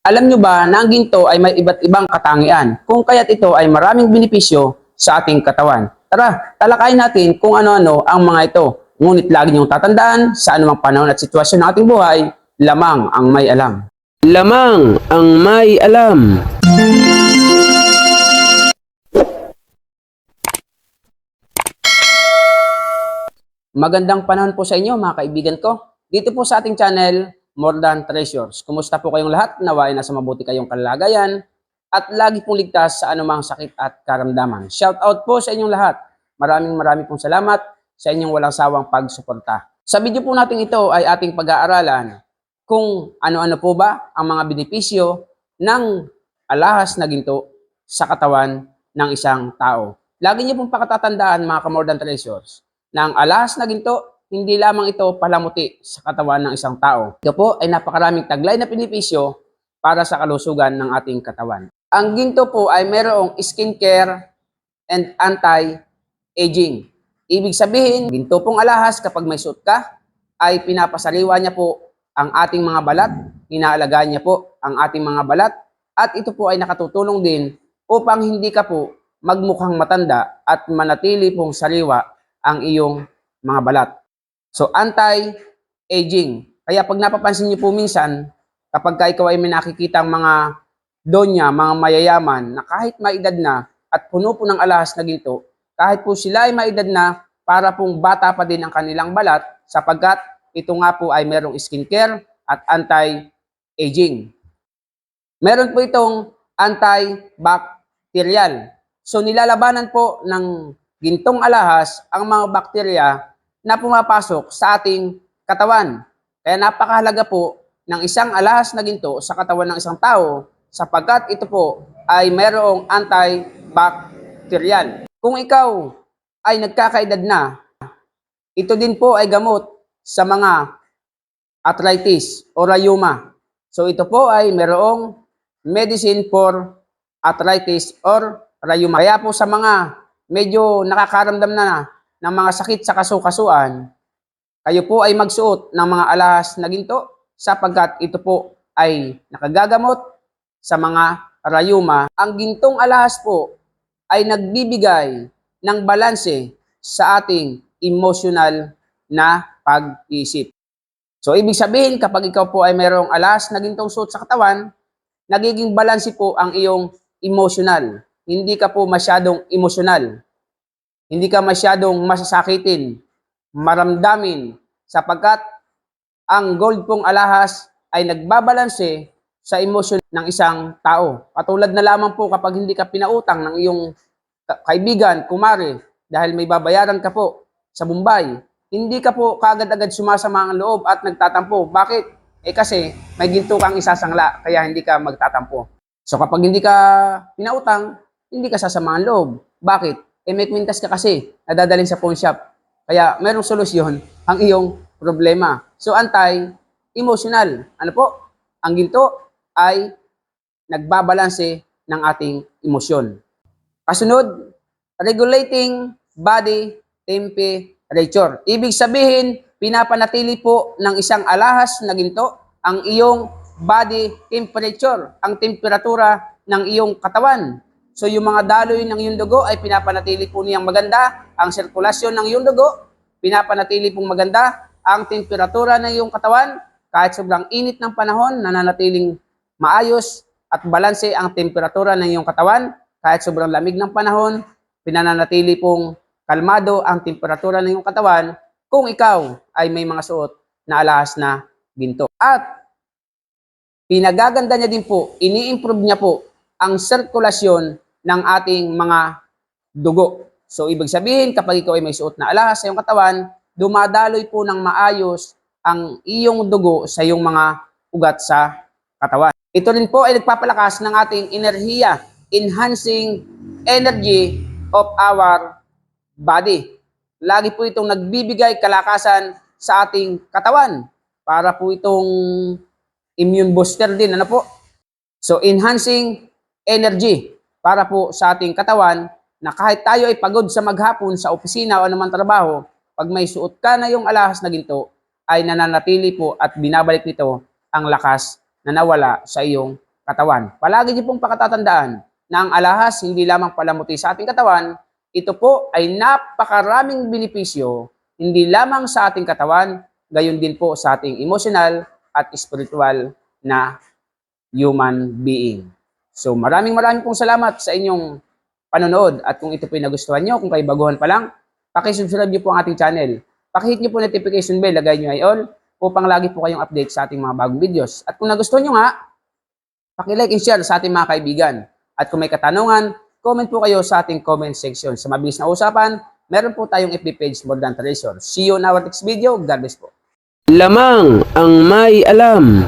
Alam nyo ba na ang ginto ay may iba't ibang katangian, kung kaya't ito ay maraming benepisyo sa ating katawan? Tara, talakayin natin kung ano-ano ang mga ito. Ngunit lagi niyong tatandaan, sa anumang panahon at sitwasyon ng ating buhay, lamang ang may alam. Lamang ang may alam. Magandang panahon po sa inyo mga kaibigan ko. Dito po sa ating channel, More Than Treasures. Kumusta po kayong lahat? Naway nasa mabuti kayong kalagayan at lagi pong ligtas sa anumang sakit at karamdaman. Shout out po sa inyong lahat. Maraming pong salamat sa inyong walang sawang pagsuporta. Sa video po natin ito ay ating pag-aaralan kung ano-ano po ba ang mga benepisyo ng alahas na ginto sa katawan ng isang tao. Lagi niyo pong pakatatandaan mga ka-More Than Treasures na ang alahas na ginto, hindi lamang ito palamuti sa katawan ng isang tao. Ito po ay napakaraming taglay na benepisyo para sa kalusugan ng ating katawan. Ang ginto po ay mayroong skincare and anti-aging. Ibig sabihin, ginto pong alahas kapag may suot ka, ay pinapasariwa niya po ang ating mga balat, inaalagaan niya po ang ating mga balat, at ito po ay nakatutulong din upang hindi ka po magmukhang matanda at manatili pong sariwa ang iyong mga balat. So, anti-aging. Kaya pag napapansin niyo po minsan, kapag ikaw ay may nakikitang mga donya, mga mayayaman, na kahit may edad na at puno po ng alahas na ginto, kahit po sila ay may edad na, para pong bata pa din ang kanilang balat, sapagkat ito nga po ay merong skincare at anti-aging. Meron po itong antibacterial. So, nilalabanan po ng gintong alahas ang mga bakterya na pumapasok sa ating katawan. Kaya napakahalaga po ng isang alahas na ginto sa katawan ng isang tao sapagkat ito po ay mayroong antibacterial. Kung ikaw ay nagkakaedad na, ito din po ay gamot sa mga arthritis o rheuma. So ito po ay mayroong medicine for arthritis or rheuma. Kaya po sa mga medyo nakakaramdam na ng mga sakit sa kasukasuan, kayo po ay magsuot ng mga alahas na ginto sapagkat ito po ay nakagagamot sa mga rayuma. Ang gintong alahas po ay nagbibigay ng balanse sa ating emotional na pag-isip. So, ibig sabihin, kapag ikaw po ay mayroong alahas na gintong suot sa katawan, nagiging balanse po ang iyong emotional. Hindi ka po masyadong emosyonal. Hindi ka masyadong masasakitin, maramdamin, sapagkat ang gold pong alahas ay nagbabalanse sa emosyon ng isang tao. Katulad na lamang po kapag hindi ka pinautang ng iyong kaibigan, kumare, dahil may babayaran ka po sa Bombay, hindi ka po kaagad-agad sumasama ang loob at nagtatampo. Bakit? Kasi may ginto kang isasangla, kaya hindi ka magtatampo. So kapag hindi ka pinautang, hindi ka sasama ang loob. Bakit? May kwintas ka kasi, nadadalhin sa pawn shop. Kaya merong solusyon ang iyong problema. So, anti-emotional. Ano po? Ang ginto ay nagbabalanse ng ating emosyon. Kasunod, regulating body temperature. Ibig sabihin, pinapanatili po ng isang alahas na ginto ang iyong body temperature, ang temperatura ng iyong katawan. So yung mga daloy ng iyong dugo ay pinapanatili po niyang maganda, ang sirkulasyon ng iyong dugo, pinapanatili pong maganda, ang temperatura ng iyong katawan, kahit sobrang init ng panahon, nananatiling maayos at balanse ang temperatura ng iyong katawan, kahit sobrang lamig ng panahon, pinananatili pong kalmado ang temperatura ng iyong katawan kung ikaw ay may mga suot na alahas na ginto. At pinagaganda niya din po, ini-improve niya po ang sirkulasyon ng ating mga dugo. So, ibig sabihin, kapag ikaw ay may suot na alahas sa iyong katawan, dumadaloy po ng maayos ang iyong dugo sa iyong mga ugat sa katawan. Ito rin po ay nagpapalakas ng ating enerhiya, enhancing energy of our body. Lagi po itong nagbibigay kalakasan sa ating katawan para po itong immune booster din. Ano po? So, enhancing energy para po sa ating katawan na kahit tayo ay pagod sa maghapon sa opisina o anumang trabaho, pag may suot ka na yung alahas na ginto, ay nananatili po at binabalik nito ang lakas na nawala sa iyong katawan. Palagi niyo pong pakatatandaan na ang alahas hindi lamang palamuti sa ating katawan, ito po ay napakaraming benepisyo, hindi lamang sa ating katawan, gayon din po sa ating emotional at spiritual na human being. So maraming pong salamat sa inyong panonood at kung ito po yung nagustuhan nyo, kung kayo baguhan pa lang, pakisubscribe nyo po ang ating channel. Pakihit nyo po notification bell, lagay nyo ay all upang lagi po kayong update sa ating mga bagong videos. At kung nagustuhan nyo nga, pakilike and share sa ating mga kaibigan. At kung may katanungan, comment po kayo sa ating comment section. Sa mabilis na usapan, meron po tayong FB page, More Than Treasure. See you on our next video. God bless po. Lamang ang may alam.